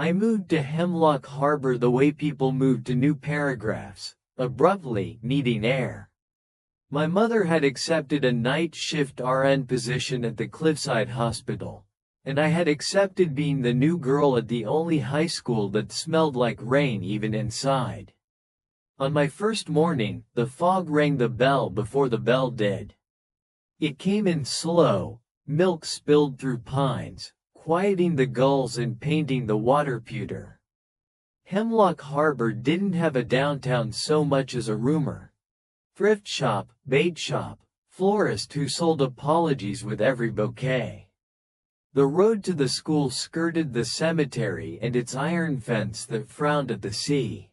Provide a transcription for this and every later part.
I moved to Hemlock Harbor the way people move to new paragraphs, abruptly, needing air. My mother had accepted a night shift RN position at the Cliffside Hospital, and I had accepted being the new girl at the only high school that smelled like rain even inside. On my first morning, the fog rang the bell before the bell did. It came in slow, milk spilled through pines, quieting the gulls and painting the water pewter. Hemlock Harbor didn't have a downtown so much as a rumor. Thrift shop, bait shop, florist who sold apologies with every bouquet. The road to the school skirted the cemetery and its iron fence that frowned at the sea.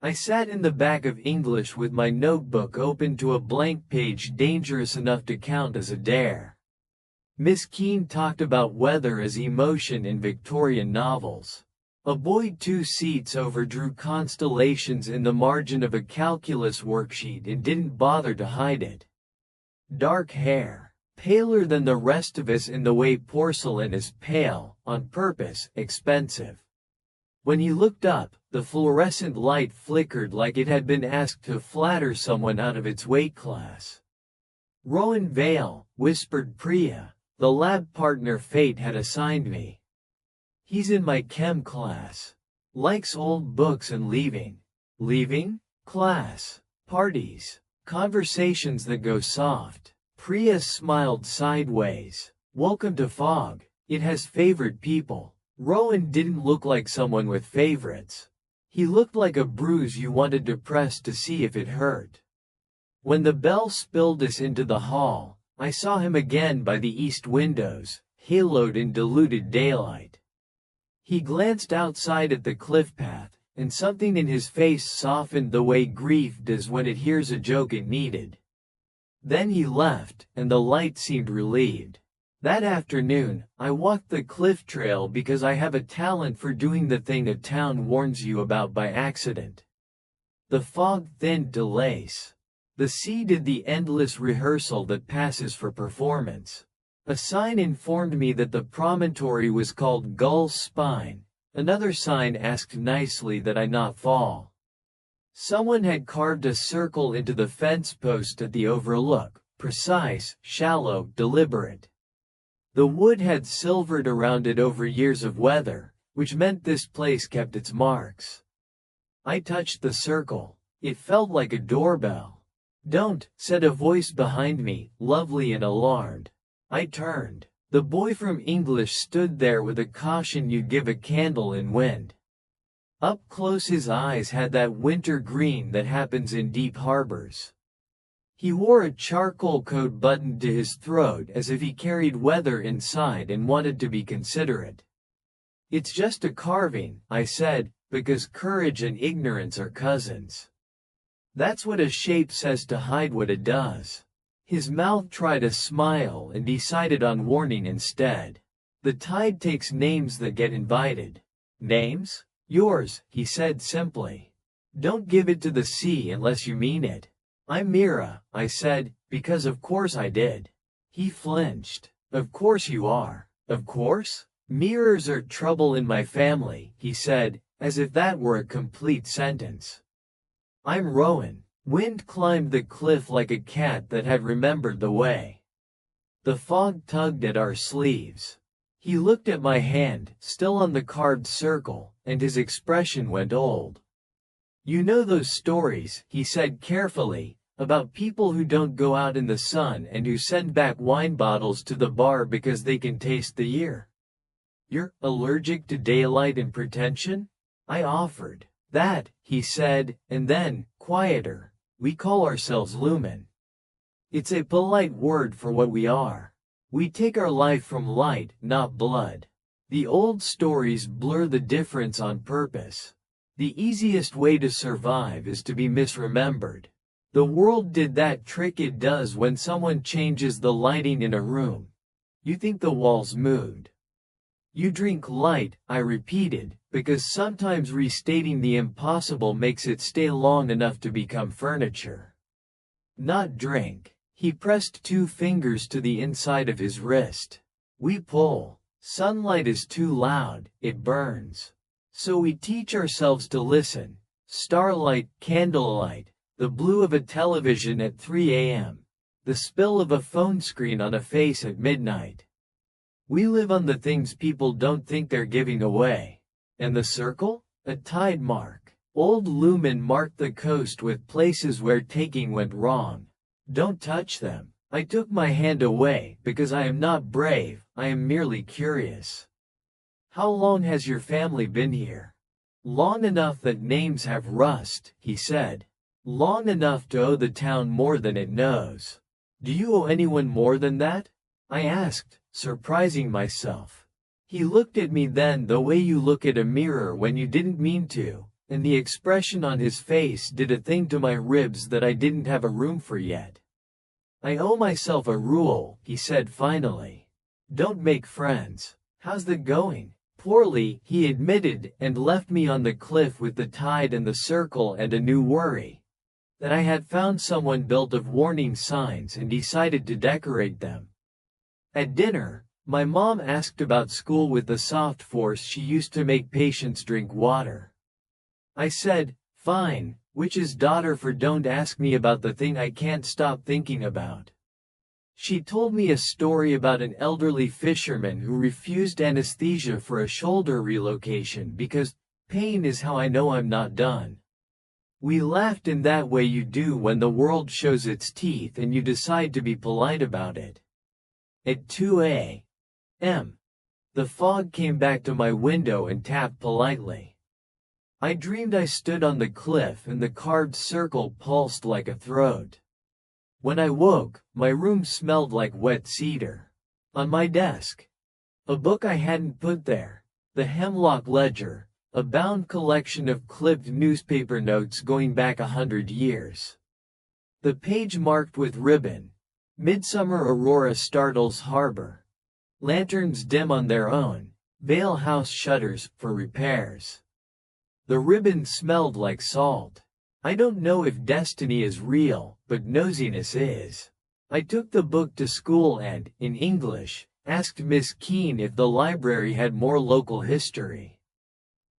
I sat in the back of English with my notebook open to a blank page dangerous enough to count as a dare. Miss Keene talked about weather as emotion in Victorian novels. A boy 2 seats over drew constellations in the margin of a calculus worksheet and didn't bother to hide it. Dark hair, paler than the rest of us in the way porcelain is pale, on purpose, expensive. When he looked up, the fluorescent light flickered like it had been asked to flatter someone out of its weight class. Rowan Vale, whispered Priya, the lab partner fate had assigned me. He's in my chem class. Likes old books and leaving. Leaving? Class. Parties. Conversations that go soft. Priya smiled sideways. Welcome to Fog. It has favorite people. Rowan didn't look like someone with favorites. He looked like a bruise you wanted to press to see if it hurt. When the bell spilled us into the hall, I saw him again by the east windows, haloed in diluted daylight. He glanced outside at the cliff path, and something in his face softened the way grief does when it hears a joke it needed. Then he left, and the light seemed relieved. That afternoon, I walked the cliff trail because I have a talent for doing the thing a town warns you about by accident. The fog thinned to lace. The sea did the endless rehearsal that passes for performance. A sign informed me that the promontory was called Gull's Spine. Another sign asked nicely that I not fall. Someone had carved a circle into the fence post at the overlook, precise, shallow, deliberate. The wood had silvered around it over years of weather, which meant this place kept its marks. I touched the circle. It felt like a doorbell. "Don't," said a voice behind me, lovely and alarmed. I turned. The boy from English stood there with a caution you'd give a candle in wind. Up close his eyes had that winter green that happens in deep harbors. He wore a charcoal coat buttoned to his throat as if he carried weather inside and wanted to be considerate. "It's just a carving," I said, "because courage and ignorance are cousins. That's what a shape says to hide what it does." His mouth tried a smile and decided on warning instead. "The tide takes names that get invited." "Names? Yours," he said simply. "Don't give it to the sea unless you mean it." "I'm Mira," I said, because of course I did. He flinched. "Of course you are." "Of course? Mirrors are trouble in my family," he said, as if that were a complete sentence. "I'm Rowan." Wind climbed the cliff like a cat that had remembered the way. The fog tugged at our sleeves. He looked at my hand, still on the carved circle, and his expression went old. "You know those stories," he said carefully, "about people who don't go out in the sun and who send back wine bottles to the bar because they can taste the year. You're allergic to daylight and pretension?" I offered. "That," he said, and then, quieter, "we call ourselves Lumen. It's a polite word for what we are. We take our life from light, not blood. The old stories blur the difference on purpose. The easiest way to survive is to be misremembered. The world did that trick it does when someone changes the lighting in a room. You think the walls moved. You drink light," I repeated, because sometimes restating the impossible makes it stay long enough to become furniture. "Not drink." He pressed 2 fingers to the inside of his wrist. "We pull. Sunlight is too loud, it burns. So we teach ourselves to listen. Starlight, candlelight, the blue of a television at 3 a.m., the spill of a phone screen on a face at midnight. We live on the things people don't think they're giving away. And the circle? A tide mark. Old Lumen marked the coast with places where taking went wrong. Don't touch them. I took my hand away because I am not brave, I am merely curious. How long has your family been here? Long enough that names have rust, he said. Long enough to owe the town more than it knows. Do you owe anyone more than that? I asked, surprising myself. He looked at me then the way you look at a mirror when you didn't mean to, and the expression on his face did a thing to my ribs that I didn't have a room for yet. I owe myself a rule, he said finally. Don't make friends. How's that going? Poorly, he admitted, and left me on the cliff with the tide and the circle and a new worry. That I had found someone built of warning signs and decided to decorate them. At dinner, my mom asked about school with the soft force she used to make patients drink water. I said, fine, witch's daughter, for don't ask me about the thing I can't stop thinking about. She told me a story about an elderly fisherman who refused anesthesia for a shoulder relocation because pain is how I know I'm not done. We laughed in that way you do when the world shows its teeth and you decide to be polite about it. At 2 a.m., the fog came back to my window and tapped politely. I dreamed I stood on the cliff and the carved circle pulsed like a throat. When I woke, my room smelled like wet cedar. On my desk, a book I hadn't put there, the Hemlock Ledger, a bound collection of clipped newspaper notes going back 100 years. The page marked with ribbon, Midsummer Aurora startles harbor. Lanterns dim on their own, Vale house shutters for repairs. The ribbon smelled like salt. I don't know if destiny is real, but nosiness is. I took the book to school and, in English, asked Miss Keene if the library had more local history.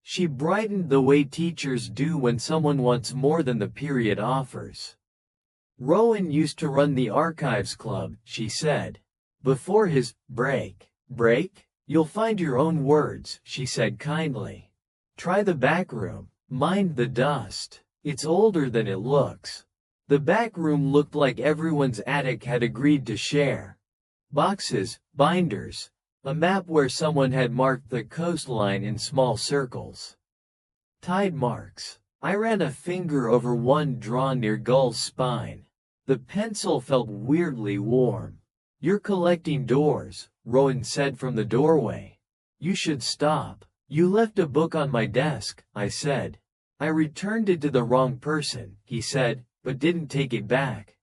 She brightened the way teachers do when someone wants more than the period offers. Rowan used to run the archives club, she said. Before his break, you'll find your own words, she said kindly. Try the back room, mind the dust. It's older than it looks. The back room looked like everyone's attic had agreed to share. Boxes, binders, a map where someone had marked the coastline in small circles. Tide marks. I ran a finger over one drawn near Gull's spine. The pencil felt weirdly warm. You're collecting doors, Rowan said from the doorway. You should stop. You left a book on my desk, I said. I returned it to the wrong person, he said, but didn't take it back.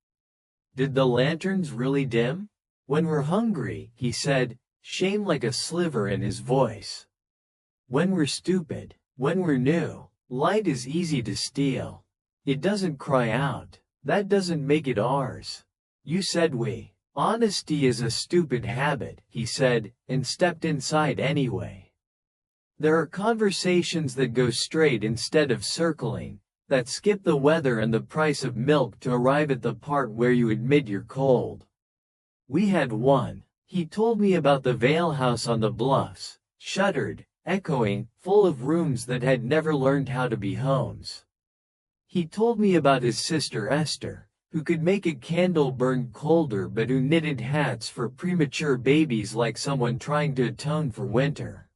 Did the lanterns really dim? When we're hungry, he said, shame like a sliver in his voice. When we're stupid, when we're new, light is easy to steal. It doesn't cry out. That doesn't make it ours. You said we. Honesty is a stupid habit, he said, and stepped inside anyway. There are conversations that go straight instead of circling, that skip the weather and the price of milk to arrive at the part where you admit you're cold. We had one. He told me about the Vale house on the bluffs, shuttered, echoing, full of rooms that had never learned how to be homes. He told me about his sister Esther, who could make a candle burn colder but who knitted hats for premature babies like someone trying to atone for winter.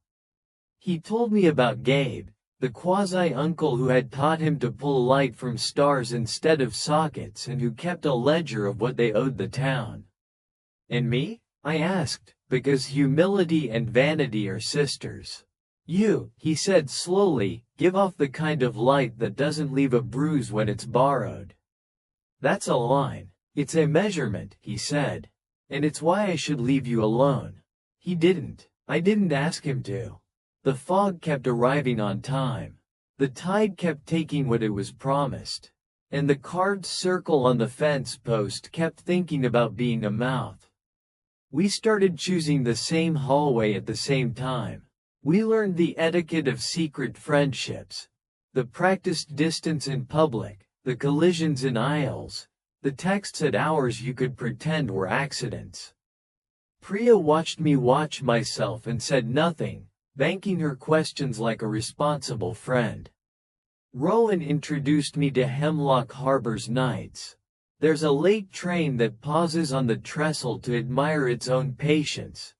He told me about Gabe, the quasi-uncle who had taught him to pull light from stars instead of sockets and who kept a ledger of what they owed the town. And me? I asked, because humility and vanity are sisters. You, he said slowly, give off the kind of light that doesn't leave a bruise when it's borrowed. That's a line. It's a measurement, he said. And it's why I should leave you alone. He didn't. I didn't ask him to. The fog kept arriving on time. The tide kept taking what it was promised. And the carved circle on the fence post kept thinking about being a mouth. We started choosing the same hallway at the same time. We learned the etiquette of secret friendships, the practiced distance in public, the collisions in aisles, the texts at hours you could pretend were accidents. Priya watched me watch myself and said nothing, banking her questions like a responsible friend. Rowan introduced me to Hemlock Harbor's nights. There's a late train that pauses on the trestle to admire its own patience.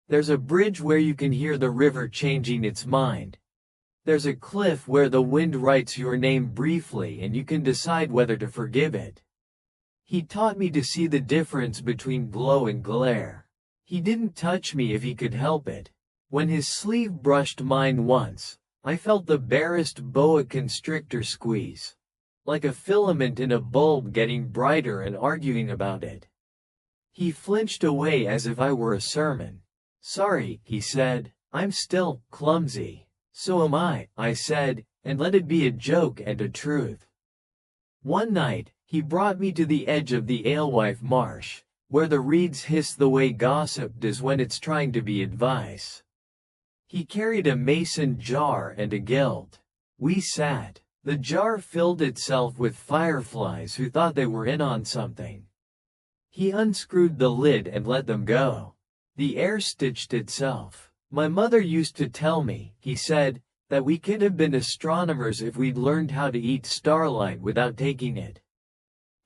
There's a bridge where you can hear the river changing its mind. There's a cliff where the wind writes your name briefly and you can decide whether to forgive it. He taught me to see the difference between glow and glare. He didn't touch me if he could help it. When his sleeve brushed mine once, I felt the barest boa constrictor squeeze, like a filament in a bulb getting brighter and arguing about it. He flinched away as if I were a sermon. "Sorry," he said, "I'm still clumsy." "So am I said, and let it be a joke and a truth. One night, he brought me to the edge of the alewife marsh, where the reeds hiss the way gossip does when it's trying to be advice. He carried a mason jar and a gilt. We sat. The jar filled itself with fireflies who thought they were in on something. He unscrewed the lid and let them go. The air stitched itself. "My mother used to tell me," he said, "that we could have been astronomers if we'd learned how to eat starlight without taking it.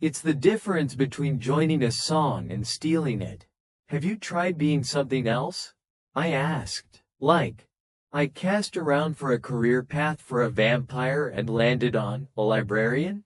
It's the difference between joining a song and stealing it." "Have you tried being something else?" I asked. "Like?" I cast around for a career path for a vampire and landed on a librarian.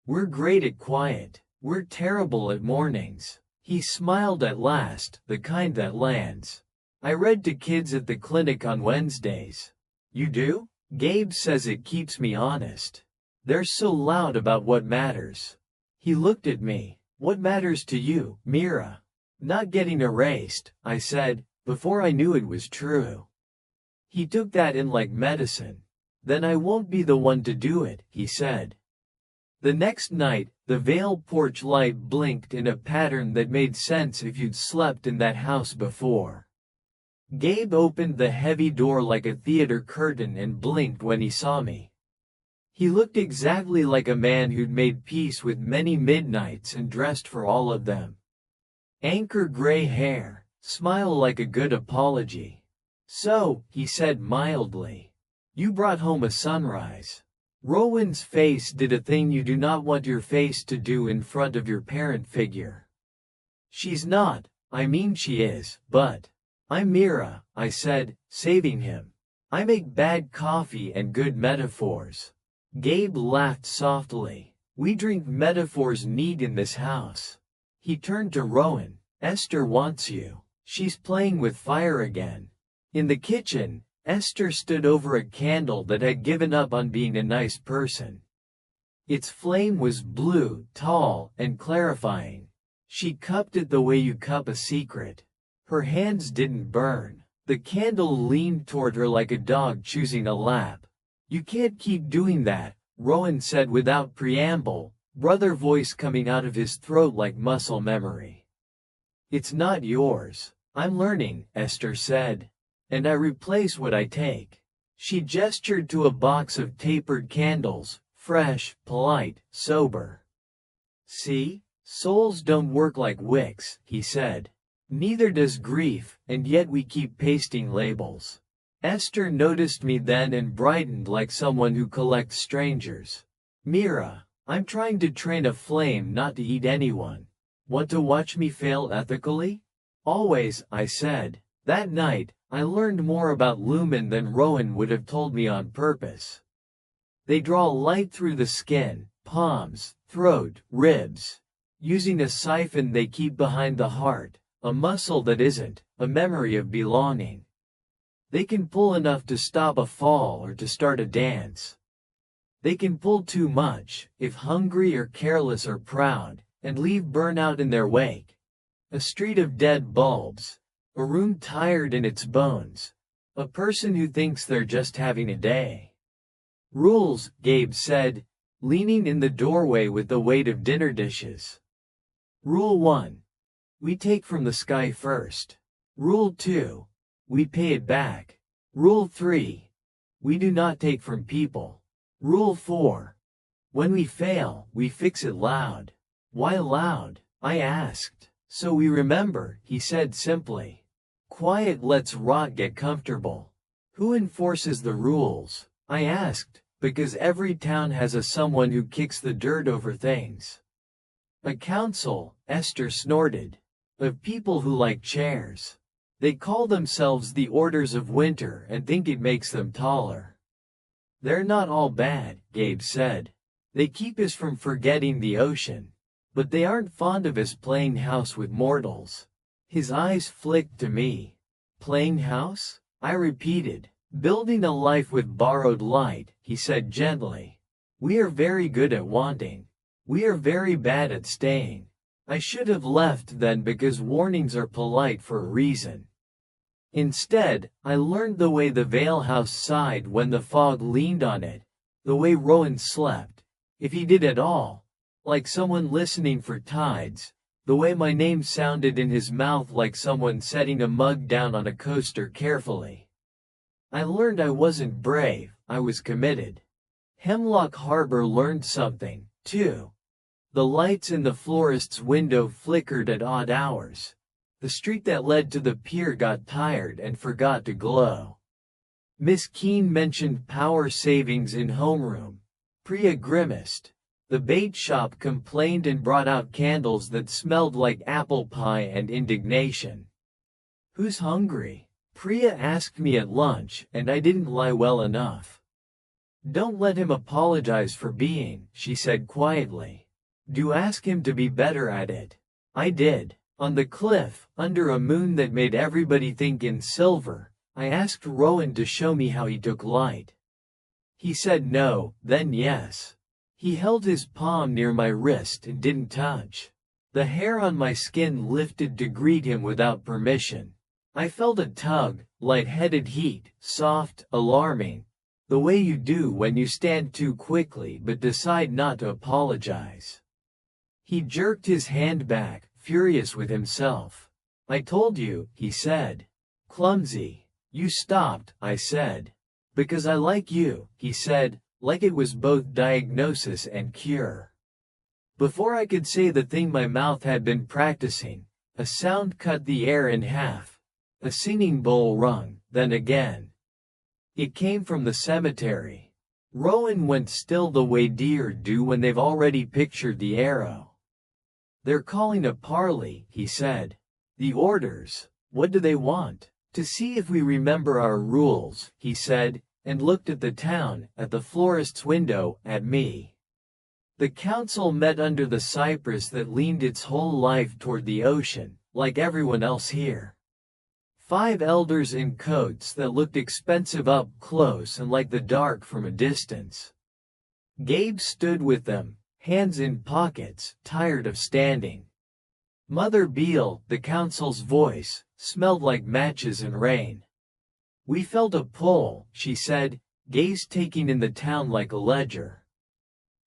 "We're great at quiet. We're terrible at mornings." He smiled at last, the kind that lands. "I read to kids at the clinic on Wednesdays." "You do?" "Gabe says it keeps me honest. They're so loud about what matters." He looked at me. "What matters to you, Mira?" "Not getting erased," I said, before I knew it was true. He took that in like medicine. "Then I won't be the one to do it," he said. The next night, the Vale porch light blinked in a pattern that made sense if you'd slept in that house before. Gabe opened the heavy door like a theater curtain and blinked when he saw me. He looked exactly like a man who'd made peace with many midnights and dressed for all of them. Anchor gray hair, smile like a good apology. "So," he said mildly, "you brought home a sunrise." Rowan's face did a thing you do not want your face to do in front of your parent figure. "She's not, I mean she is, but..." "I'm Mira," I said, saving him. "I make bad coffee and good metaphors." Gabe laughed softly. "We drink metaphors neat in this house." He turned to Rowan. "Esther wants you. She's playing with fire again." In the kitchen, Esther stood over a candle that had given up on being a nice person. Its flame was blue, tall, and clarifying. She cupped it the way you cup a secret. Her hands didn't burn. The candle leaned toward her like a dog choosing a lap. "You can't keep doing that," Rowan said without preamble, brother voice coming out of his throat like muscle memory. "It's not yours." "I'm learning," Esther said. "And I replace what I take." She gestured to a box of tapered candles, fresh, polite, sober. "See? Souls don't work like wicks," he said. "Neither does grief, and yet we keep pasting labels." Esther noticed me then and brightened like someone who collects strangers. "Mira, I'm trying to train a flame not to eat anyone. Want to watch me fail ethically?" "Always," I said. That night, I learned more about Lumen than Rowan would have told me on purpose. They draw light through the skin, palms, throat, ribs. Using a siphon they keep behind the heart, a muscle that isn't, a memory of belonging. They can pull enough to stop a fall or to start a dance. They can pull too much, if hungry or careless or proud, and leave burnout in their wake. A street of dead bulbs. A room tired in its bones. A person who thinks they're just having a day. "Rules," Gabe said, leaning in the doorway with the weight of dinner dishes. "Rule 1. We take from the sky first. Rule 2. We pay it back." Rule 3. We do not take from people. Rule 4. When we fail, we fix it loud. Why loud? I asked. So we remember, he said simply. Quiet lets rot get comfortable. Who enforces the rules? I asked, because every town has a someone who kicks the dirt over things. A council, Esther snorted, of people who like chairs. They call themselves the Orders of Winter and think it makes them taller. They're not all bad, Gabe said. They keep us from forgetting the ocean. But they aren't fond of us playing house with mortals. His eyes flicked to me. Playing house? I repeated. Building a life with borrowed light, he said gently. We are very good at wanting. We are very bad at staying. I should have left then because warnings are polite for a reason. Instead, I learned the way the Vale house sighed when the fog leaned on it, the way Rowan slept, if he did at all, like someone listening for tides, the way my name sounded in his mouth like someone setting a mug down on a coaster carefully. I learned I wasn't brave, I was committed. Hemlock Harbor learned something, too. The lights in the florist's window flickered at odd hours. The street that led to the pier got tired and forgot to glow. Miss Keene mentioned power savings in homeroom. Priya grimaced. The bait shop complained and brought out candles that smelled like apple pie and indignation. Who's hungry? Priya asked me at lunch, and I didn't lie well enough. Don't let him apologize for being, she said quietly. Do ask him to be better at it. I did. On the cliff, under a moon that made everybody think in silver, I asked Rowan to show me how he took light. He said no, then yes. He held his palm near my wrist and didn't touch. The hair on my skin lifted to greet him without permission. I felt a tug, light-headed heat, soft, alarming, the way you do when you stand too quickly but decide not to apologize. He jerked his hand back, furious with himself. I told you, he said. Clumsy. You stopped, I said. Because I like you, he said, like it was both diagnosis and cure. Before I could say the thing my mouth had been practicing, a sound cut the air in half. A singing bowl rung, then again. It came from the cemetery. Rowan went still the way deer do when they've already pictured the arrow. They're calling a parley, he said. The orders. What do they want? To see if we remember our rules, he said, and looked at the town, at the florist's window, at me. The council met under the cypress that leaned its whole life toward the ocean, like everyone else here. 5 elders in coats that looked expensive up close and like the dark from a distance. Gabe stood with them, hands in pockets, tired of standing. Mother Beale, the council's voice, smelled like matches and rain. We felt a pull, she said, gaze taking in the town like a ledger.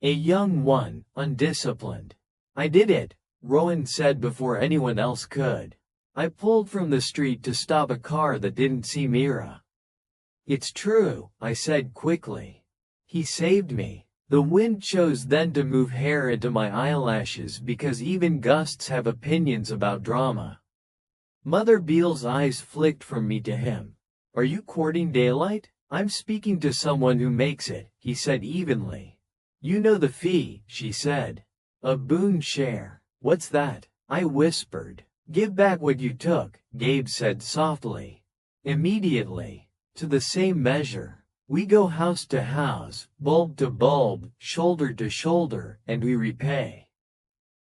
A young one, undisciplined. I did it, Rowan said before anyone else could. I pulled from the street to stop a car that didn't see Mira. It's true, I said quickly. He saved me. The wind chose then to move hair into my eyelashes because even gusts have opinions about drama. Mother Beale's eyes flicked from me to him. Are you courting daylight? I'm speaking to someone who makes it, he said evenly. You know the fee, she said. A boon share. What's that? I whispered. Give back what you took, Gabe said softly. Immediately. To the same measure. We go house to house, bulb to bulb, shoulder to shoulder, and we repay.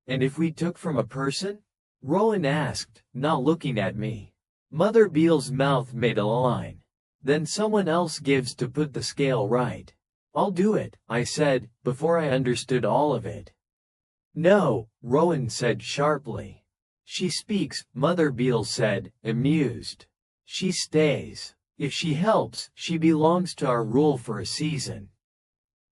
And if we took from a person? Rowan asked, not looking at me. Mother Beale's mouth made a line. Then someone else gives to put the scale right. I'll do it, I said, before I understood all of it. No, Rowan said sharply. She speaks, Mother Beale said, amused. She stays. If she helps, she belongs to our rule for a season.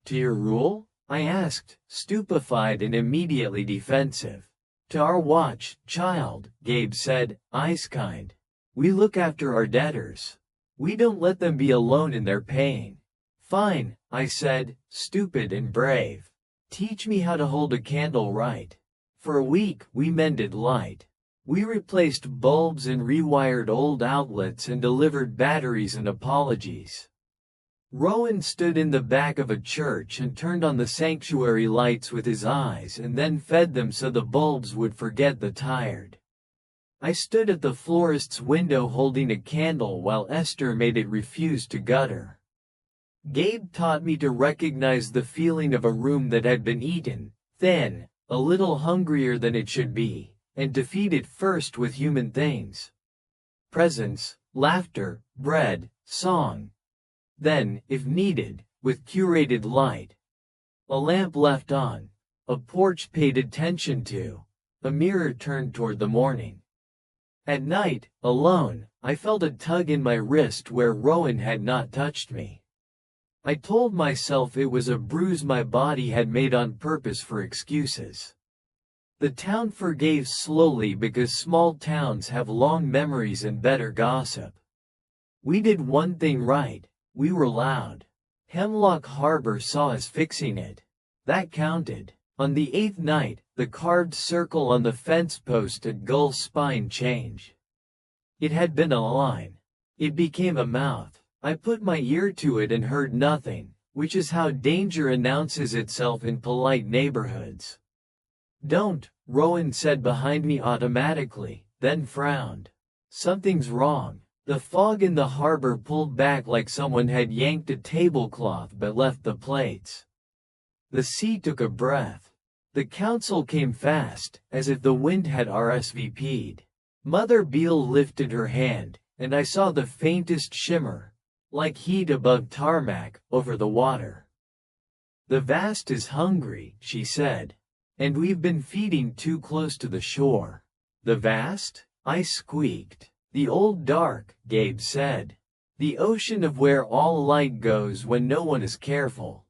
To your rule? I asked, stupefied and immediately defensive. To our watch, child, Gabe said, eyes kind. We look after our debtors. We don't let them be alone in their pain. Fine, I said, stupid and brave. Teach me how to hold a candle right. For a week, we mended light. We replaced bulbs and rewired old outlets and delivered batteries and apologies. Rowan stood in the back of a church and turned on the sanctuary lights with his eyes and then fed them so the bulbs would forget the tired. I stood at the florist's window holding a candle while Esther made it refuse to gutter. Gabe taught me to recognize the feeling of a room that had been eaten, thin, a little hungrier than it should be, and to feed it first with human things. Presents, laughter, bread, song. Then, if needed, with curated light. A lamp left on. A porch paid attention to. A mirror turned toward the morning. At night, alone, I felt a tug in my wrist where Rowan had not touched me. I told myself it was a bruise my body had made on purpose for excuses. The town forgave slowly because small towns have long memories and better gossip. We did one thing right. We were loud. Hemlock Harbor saw us fixing it. That counted. On the 8th night, the carved circle on the fence post at Gull's Spine changed. It had been a line. It became a mouth. I put my ear to it and heard nothing, which is how danger announces itself in polite neighborhoods. Don't, Rowan said behind me automatically, then frowned. Something's wrong. The fog in the harbor pulled back like someone had yanked a tablecloth but left the plates. The sea took a breath. The council came fast, as if the wind had RSVP'd. Mother Beale lifted her hand, and I saw the faintest shimmer, like heat above tarmac, over the water. The vast is hungry, she said. And we've been feeding too close to the shore. The vast? I squeaked. The old dark, Gabe said. The ocean of where all light goes when no one is careful.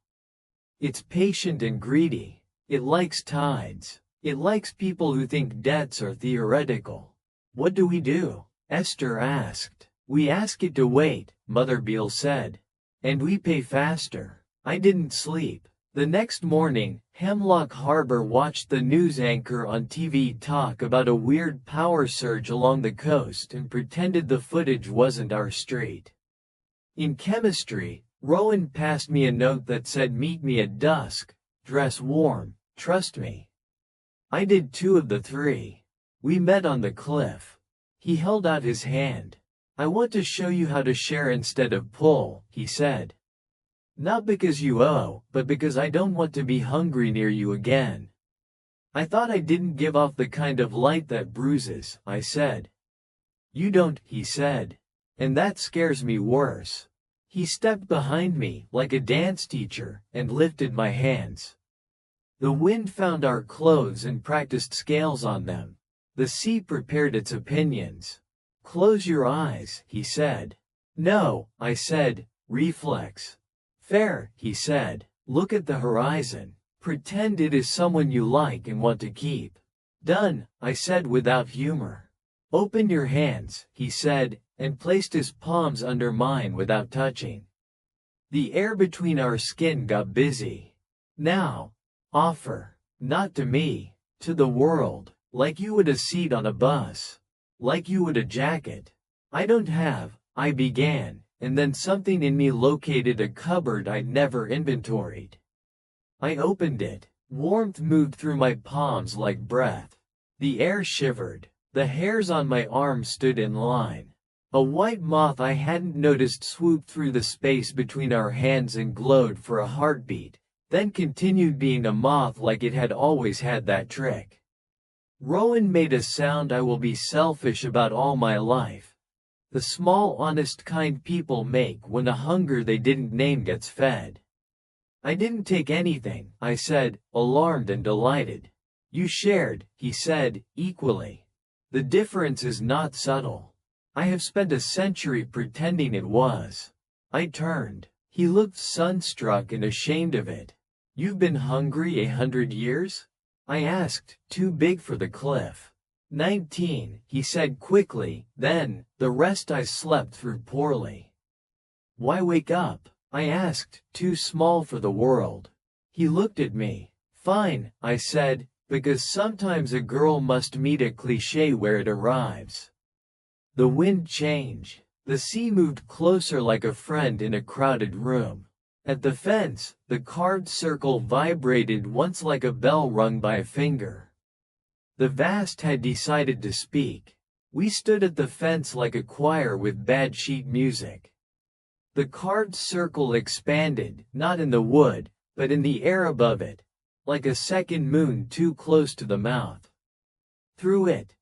It's patient and greedy. It likes tides. It likes people who think debts are theoretical. What do we do? Esther asked. We ask it to wait, Mother Beale said. And we pay faster. I didn't sleep. The next morning, Hemlock Harbor watched the news anchor on TV talk about a weird power surge along the coast and pretended the footage wasn't our street. In chemistry, Rowan passed me a note that said meet me at dusk, dress warm, trust me. I did 2 of the 3. We met on the cliff. He held out his hand. I want to show you how to share instead of pull, he said. Not because you owe, but because I don't want to be hungry near you again. I thought I didn't give off the kind of light that bruises, I said. You don't, he said. And that scares me worse. He stepped behind me, like a dance teacher, and lifted my hands. The wind found our clothes and practiced scales on them. The sea prepared its opinions. Close your eyes, he said. No, I said, reflex. Fair, he said. Look at the horizon. Pretend it is someone you like and want to keep. Done, I said without humor. Open your hands, he said, and placed his palms under mine without touching. The air between our skin got busy. Now, offer, not to me, to the world, like you would a seat on a bus. Like you would a jacket. I don't have, I began. And then something in me located a cupboard I'd never inventoried. I opened it. Warmth moved through my palms like breath. The air shivered. The hairs on my arm stood in line. A white moth I hadn't noticed swooped through the space between our hands and glowed for a heartbeat, then continued being a moth like it had always had that trick. Rowan made a sound I will be selfish about all my life. The small honest kind people make when a hunger they didn't name gets fed. I didn't take anything, I said, alarmed and delighted. You shared, he said, equally. The difference is not subtle. I have spent a century pretending it was. I turned. He looked sunstruck and ashamed of it. You've been hungry 100 years? I asked, too big for the cliff. 19, he said quickly, then, the rest I slept through poorly. Why wake up? I asked, too small for the world. He looked at me. Fine, I said, because sometimes a girl must meet a cliché where it arrives. The wind changed. The sea moved closer like a friend in a crowded room. At the fence, the carved circle vibrated once like a bell rung by a finger. The vast had decided to speak. We stood at the fence like a choir with bad sheet music. The carved circle expanded, not in the wood, but in the air above it, like a second moon too close to the mouth. Through it,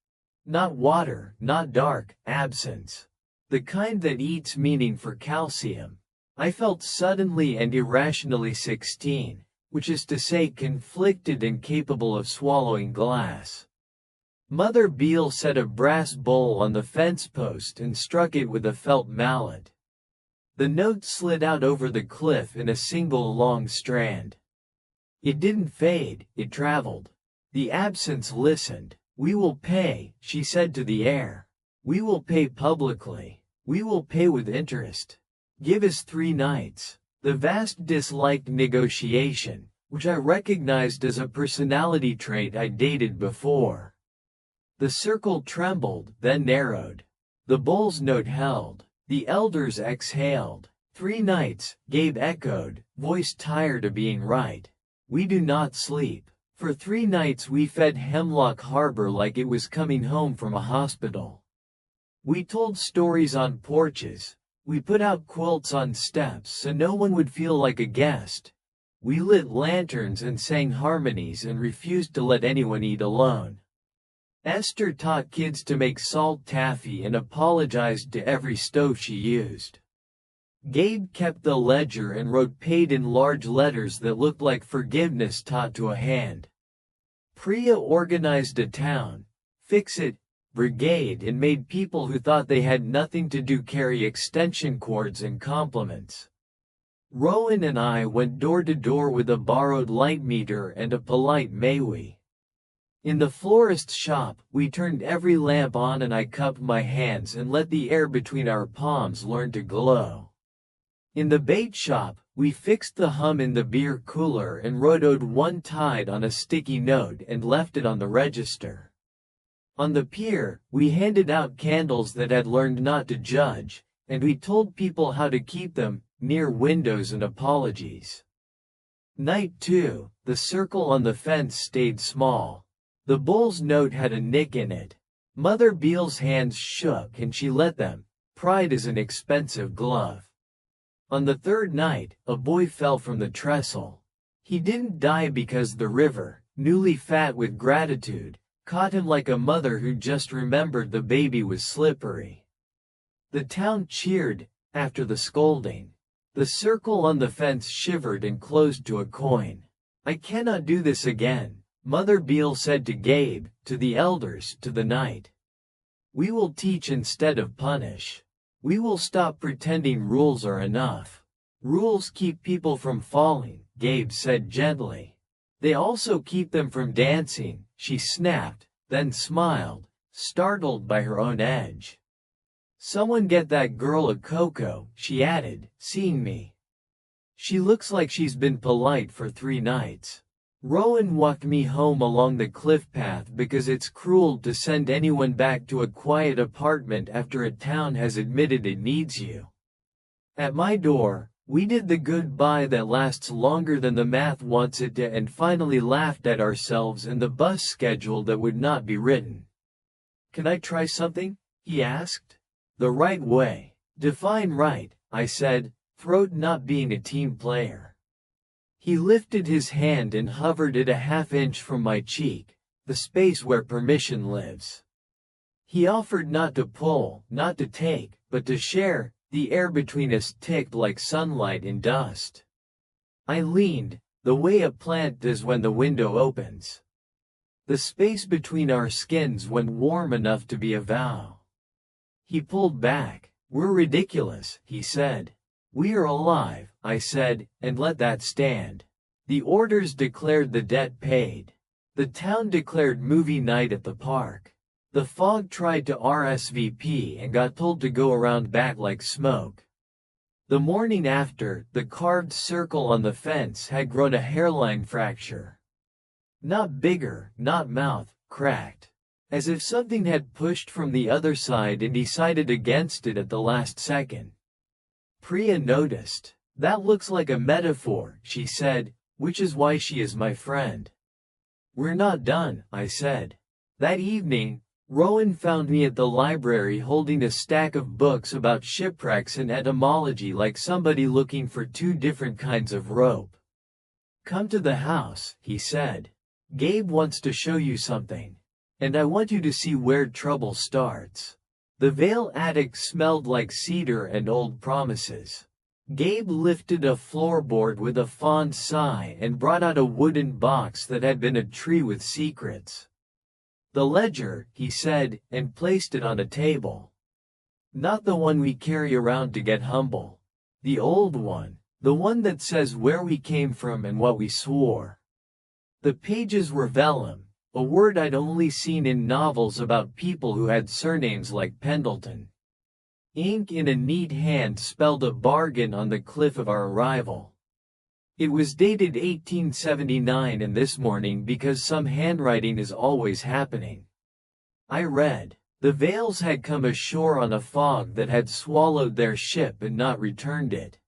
not water, not dark, absence. The kind that eats meaning for calcium. I felt suddenly and irrationally 16, which is to say conflicted and capable of swallowing glass. Mother Beale set a brass bowl on the fence post and struck it with a felt mallet. The note slid out over the cliff in a single long strand. It didn't fade, it traveled. The absence listened. We will pay, she said to the air. We will pay publicly. We will pay with interest. Give us 3 nights. The vast disliked negotiation, which I recognized as a personality trait I dated before. The circle trembled, then narrowed. The bowl's note held. The elders exhaled. 3 nights, Gabe echoed, voice tired of being right. We do not sleep. For 3 nights we fed Hemlock Harbor like it was coming home from a hospital. We told stories on porches. We put out quilts on steps so no one would feel like a guest. We lit lanterns and sang harmonies and refused to let anyone eat alone. Esther taught kids to make salt taffy and apologized to every stove she used. Gabe kept the ledger and wrote paid in large letters that looked like forgiveness taught to a hand. Priya organized a town, fix-it, brigade and made people who thought they had nothing to do carry extension cords and compliments. Rowan and I went door to door with a borrowed light meter and a polite may we. In the florist's shop, we turned every lamp on and I cupped my hands and let the air between our palms learn to glow. In the bait shop, we fixed the hum in the beer cooler and wrote Ode 1 Tide on a sticky note and left it on the register. On the pier, we handed out candles that had learned not to judge, and we told people how to keep them, near windows and apologies. Night 2, the circle on the fence stayed small. The bull's note had a nick in it. Mother Beale's hands shook and she let them. Pride is an expensive glove. On the 3rd night, a boy fell from the trestle. He didn't die because the river, newly fat with gratitude, caught him like a mother who just remembered the baby was slippery. The town cheered, after the scolding. The circle on the fence shivered and closed to a coin. I cannot do this again, Mother Beale said to Gabe, to the elders, to the night. We will teach instead of punish. We will stop pretending rules are enough. Rules keep people from falling, Gabe said gently. They also keep them from dancing, she snapped, then smiled, startled by her own edge. Someone get that girl a cocoa, she added, seeing me. She looks like she's been polite for 3 nights. Rowan walked me home along the cliff path because it's cruel to send anyone back to a quiet apartment after a town has admitted it needs you. At my door, we did the goodbye that lasts longer than the math wants it to and finally laughed at ourselves and the bus schedule that would not be written. Can I try something? He asked. The right way. Define right, I said, throat not being a team player. He lifted his hand and hovered it a half-inch from my cheek, the space where permission lives. He offered not to pull, not to take, but to share. The air between us ticked like sunlight in dust. I leaned, the way a plant does when the window opens. The space between our skins went warm enough to be a vow. He pulled back. We're ridiculous, he said. We are alive, I said, and let that stand. The orders declared the debt paid. The town declared movie night at the park. The fog tried to RSVP and got told to go around back like smoke. The morning after, the carved circle on the fence had grown a hairline fracture. Not bigger, not mouth, cracked. As if something had pushed from the other side and decided against it at the last second. Priya noticed. That looks like a metaphor, she said, which is why she is my friend. We're not done, I said. That evening, Rowan found me at the library holding a stack of books about shipwrecks and etymology like somebody looking for two different kinds of rope. Come to the house, he said. Gabe wants to show you something. And I want you to see where trouble starts. The Vale attic smelled like cedar and old promises. Gabe lifted a floorboard with a fond sigh and brought out a wooden box that had been a tree with secrets. The ledger, he said, and placed it on a table. Not the one we carry around to get humble. The old one. The one that says where we came from and what we swore. The pages were vellum, a word I'd only seen in novels about people who had surnames like Pendleton. Ink in a neat hand spelled a bargain on the cliff of our arrival. It was dated 1879 and this morning because some handwriting is always happening. I read. The Vales had come ashore on a fog that had swallowed their ship and not returned it.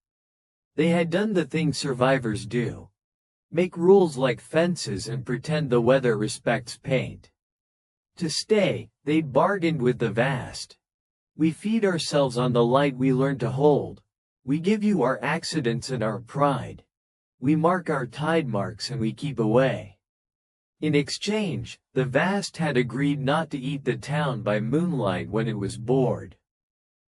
They had done the thing survivors do. Make rules like fences and pretend the weather respects paint. To stay, they'd bargained with the vast. We feed ourselves on the light we learn to hold. We give you our accidents and our pride. We mark our tidemarks and we keep away. In exchange, the vast had agreed not to eat the town by moonlight when it was bored.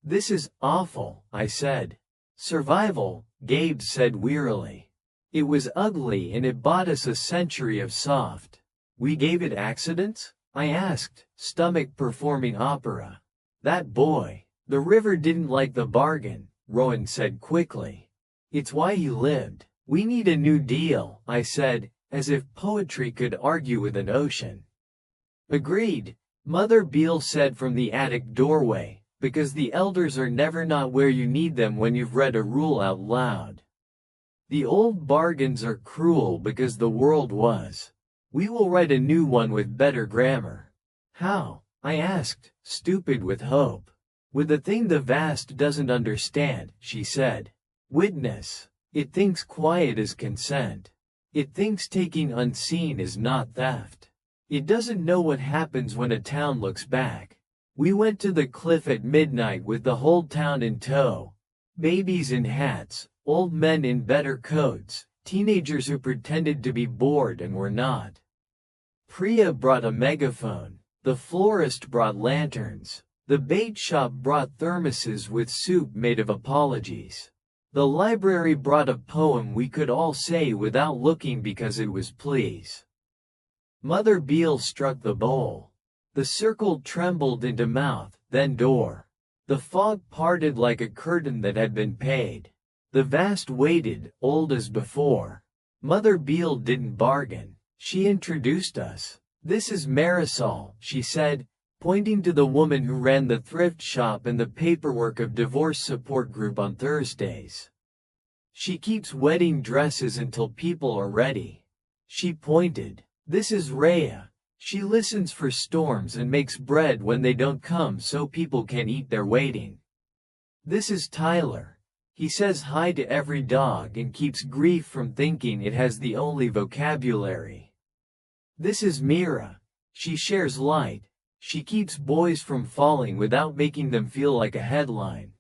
This is awful, I said. Survival, Gabe said wearily. It was ugly and it bought us a century of soft. We gave it accidents? I asked, stomach performing opera. That boy. The river didn't like the bargain, Rowan said quickly. It's why he lived. We need a new deal, I said, as if poetry could argue with an ocean. Agreed, Mother Beale said from the attic doorway, because the elders are never not where you need them when you've read a rule out loud. The old bargains are cruel because the world was. We will write a new one with better grammar. How? I asked, stupid with hope. With a thing the vast doesn't understand, she said. Witness. It thinks quiet is consent. It thinks taking unseen is not theft. It doesn't know what happens when a town looks back. We went to the cliff at midnight with the whole town in tow. Babies in hats, old men in better coats, teenagers who pretended to be bored and were not. Priya brought a megaphone. The florist brought lanterns. The bait shop brought thermoses with soup made of apologies. The library brought a poem we could all say without looking because it was please. Mother Beale struck the bowl. The circle trembled into mouth, then door. The fog parted like a curtain that had been paid. The vast waited, old as before. Mother Beale didn't bargain. She introduced us. This is Marisol, she said, pointing to the woman who ran the thrift shop and the paperwork of divorce support group on Thursdays. She keeps wedding dresses until people are ready. She pointed. This is Rhea. She listens for storms and makes bread when they don't come so people can eat their waiting. This is Tyler. He says hi to every dog and keeps grief from thinking it has the only vocabulary. This is Mira. She shares light. She keeps boys from falling without making them feel like a headline.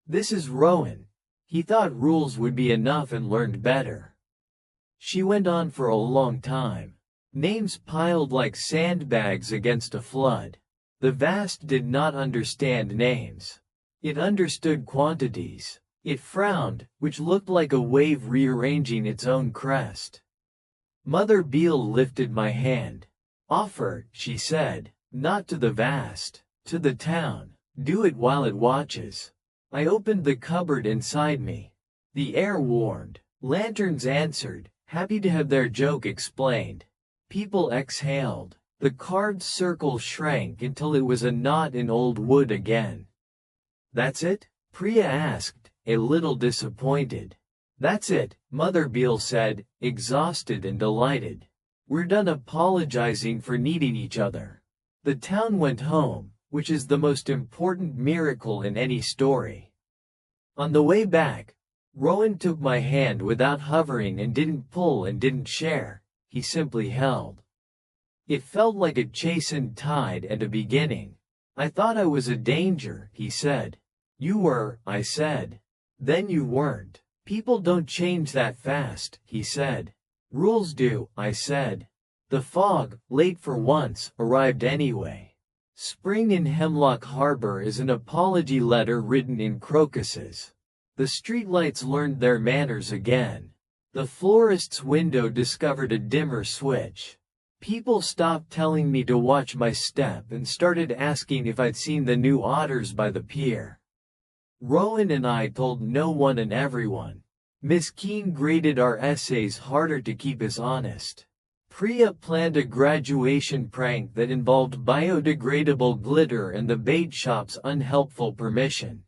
This is Rowan. He thought rules would be enough and learned better. She went on for a long time. Names piled like sandbags against a flood. The vast did not understand names. It understood quantities. It frowned, which looked like a wave rearranging its own crest. Mother Beale lifted my hand. Offer, she said, not to the vast, to the town. Do it while it watches. I opened the cupboard inside me. The air warmed. Lanterns answered, happy to have their joke explained. People exhaled. The carved circle shrank until it was a knot in old wood again. That's it? Priya asked, a little disappointed. "That's it," Mother Beale said, exhausted and delighted. "We're done apologizing for needing each other." The town went home, which is the most important miracle in any story. On the way back, Rowan took my hand without hovering and didn't pull and didn't share, he simply held. It felt like a chastened tide and a beginning. "I thought I was a danger," he said. "You were," I said. "Then you weren't. People don't change that fast," he said. "Rules do," I said. The fog, late for once, arrived anyway. Spring in Hemlock Harbor is an apology letter written in crocuses. The streetlights learned their manners again. The florist's window discovered a dimmer switch. People stopped telling me to watch my step and started asking if I'd seen the new otters by the pier. Rowan and I told no one and everyone. Miss Keene graded our essays harder to keep us honest. Priya planned a graduation prank that involved biodegradable glitter and the bait shop's unhelpful permission.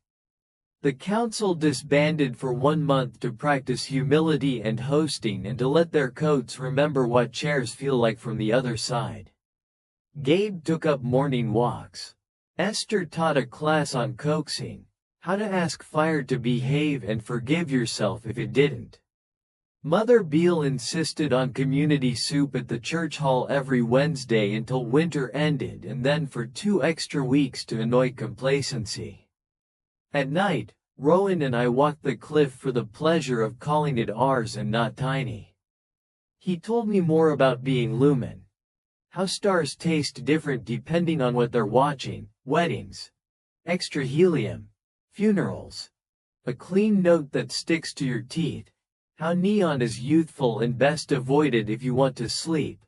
The council disbanded for 1 month to practice humility and hosting and to let their coats remember what chairs feel like from the other side. Gabe took up morning walks. Esther taught a class on coaxing, how to ask fire to behave and forgive yourself if it didn't. Mother Beale insisted on community soup at the church hall every Wednesday until winter ended and then for 2 extra weeks to annoy complacency. At night, Rowan and I walked the cliff for the pleasure of calling it ours and not tiny. He told me more about being Lumen. How stars taste different depending on what they're watching, weddings, extra helium, funerals, a clean note that sticks to your teeth, how neon is youthful and best avoided if you want to sleep,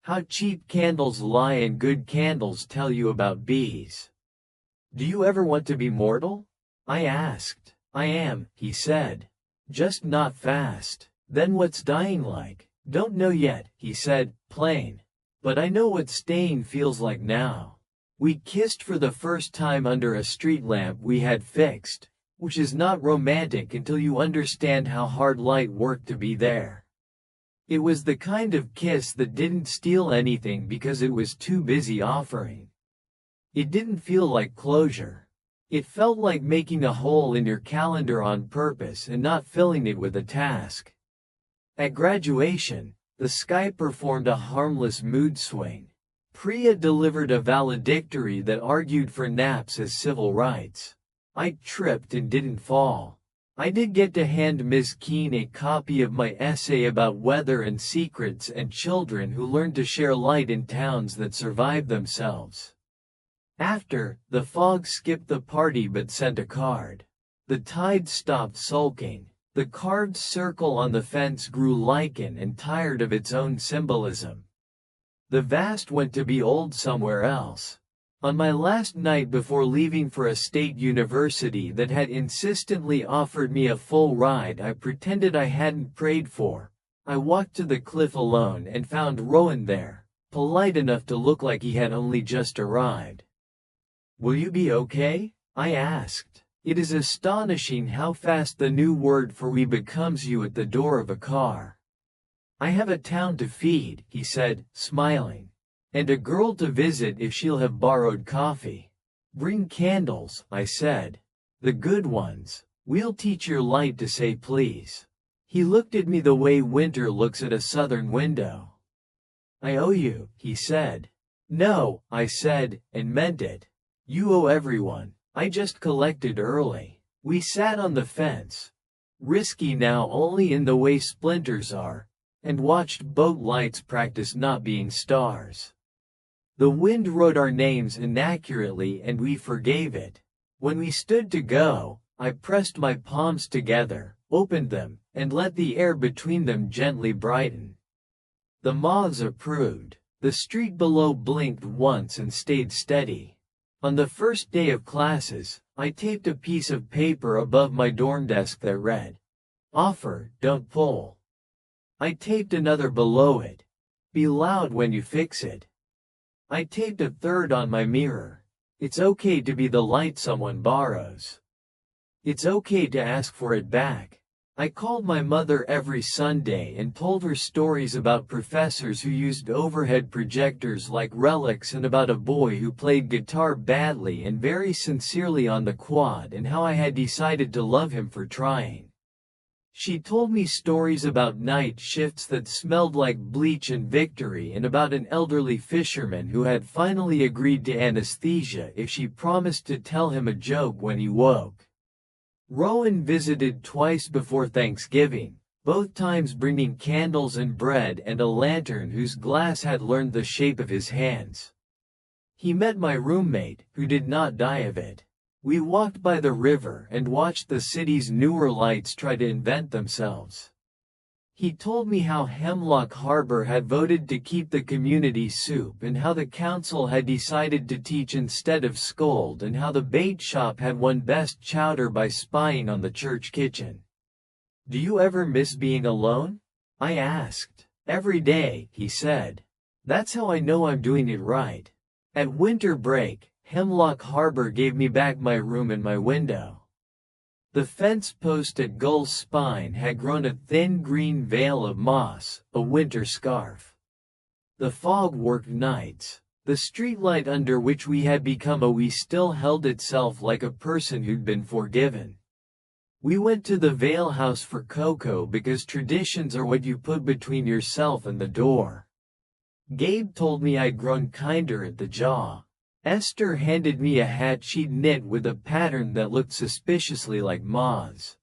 how cheap candles lie and good candles tell you about bees. "Do you ever want to be mortal?" I asked. "I am," he said. "Just not fast." "Then what's dying like?" "Don't know yet," he said, plain. "But I know what staying feels like now." We kissed for the first time under a street lamp we had fixed, which is not romantic until you understand how hard light worked to be there. It was the kind of kiss that didn't steal anything because it was too busy offering. It didn't feel like closure. It felt like making a hole in your calendar on purpose and not filling it with a task. At graduation, the sky performed a harmless mood swing. Priya delivered a valedictory that argued for naps as civil rights. I tripped and didn't fall. I did get to hand Miss Keene a copy of my essay about weather and secrets and children who learned to share light in towns that survive themselves. After, the fog skipped the party but sent a card. The tide stopped sulking. The carved circle on the fence grew lichen and tired of its own symbolism. The vast went to be old somewhere else. On my last night before leaving for a state university that had insistently offered me a full ride I pretended I hadn't prayed for, I walked to the cliff alone and found Rowan there, polite enough to look like he had only just arrived. "Will you be okay?" I asked. It is astonishing how fast the new word for "we" becomes you at the door of a car. "I have a town to feed," he said, smiling. "And a girl to visit if she'll have borrowed coffee." "Bring candles," I said. "The good ones. We'll teach your light to say please." He looked at me the way winter looks at a southern window. "I owe you," he said. "No," I said, and meant it. "You owe everyone. I just collected early." We sat on the fence, risky now only in the way splinters are, and watched boat lights practice not being stars. The wind wrote our names inaccurately and we forgave it. When we stood to go, I pressed my palms together, opened them, and let the air between them gently brighten. The moths approved. The street below blinked once and stayed steady. On the first day of classes, I taped a piece of paper above my dorm desk that read, "Offer, don't pull." I taped another below it, "Be loud when you fix it." I taped a third on my mirror, "It's okay to be the light someone borrows." It's okay to ask for it back. I called my mother every Sunday and told her stories about professors who used overhead projectors like relics and about a boy who played guitar badly and very sincerely on the quad and how I had decided to love him for trying. She told me stories about night shifts that smelled like bleach and victory and about an elderly fisherman who had finally agreed to anesthesia if she promised to tell him a joke when he woke. Rowan visited twice before Thanksgiving, both times bringing candles and bread and a lantern whose glass had learned the shape of his hands. He met my roommate, who did not die of it. We walked by the river and watched the city's newer lights try to invent themselves. He told me how Hemlock Harbor had voted to keep the community soup and how the council had decided to teach instead of scold and how the bait shop had won best chowder by spying on the church kitchen. "Do you ever miss being alone?" I asked. "Every day," he said. "That's how I know I'm doing it right." At winter break, Hemlock Harbor gave me back my room and my window. The fence post at Gull's spine had grown a thin green veil of moss, a winter scarf. The fog worked nights. The streetlight under which we had become a we still held itself like a person who'd been forgiven. We went to the Vale house for cocoa because traditions are what you put between yourself and the door. Gabe told me I'd grown kinder at the jaw. Esther handed me a hat she'd knit with a pattern that looked suspiciously like moths.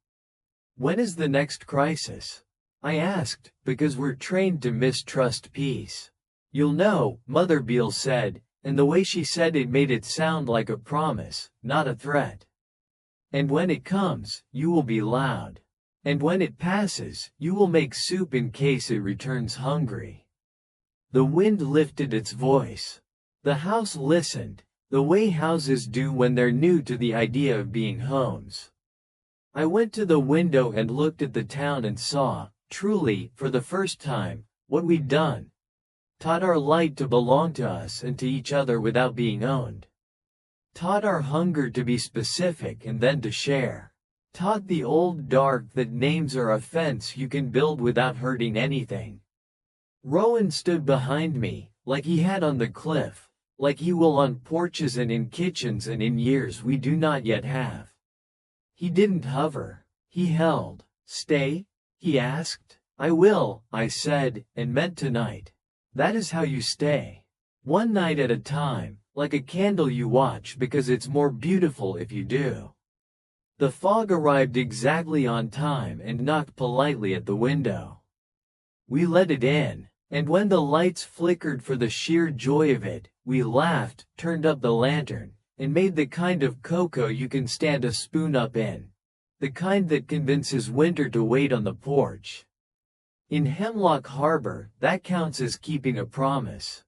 "When is the next crisis?" I asked, because we're trained to mistrust peace. "You'll know," Mother Beale said, and the way she said it made it sound like a promise, not a threat. "And when it comes, you will be loud. And when it passes, you will make soup in case it returns hungry." The wind lifted its voice. The house listened, the way houses do when they're new to the idea of being homes. I went to the window and looked at the town and saw, truly, for the first time, what we'd done. Taught our light to belong to us and to each other without being owned. Taught our hunger to be specific and then to share. Taught the old dark that names are a fence you can build without hurting anything. Rowan stood behind me, like he had on the cliff. Like he will on porches and in kitchens and in years we do not yet have. He didn't hover. He held. "Stay?" he asked. "I will," I said, and meant tonight. That is how you stay. One night at a time, like a candle you watch because it's more beautiful if you do. The fog arrived exactly on time and knocked politely at the window. We let it in. And when the lights flickered for the sheer joy of it, we laughed, turned up the lantern, and made the kind of cocoa you can stand a spoon up in. The kind that convinces winter to wait on the porch. In Hemlock Harbor, that counts as keeping a promise.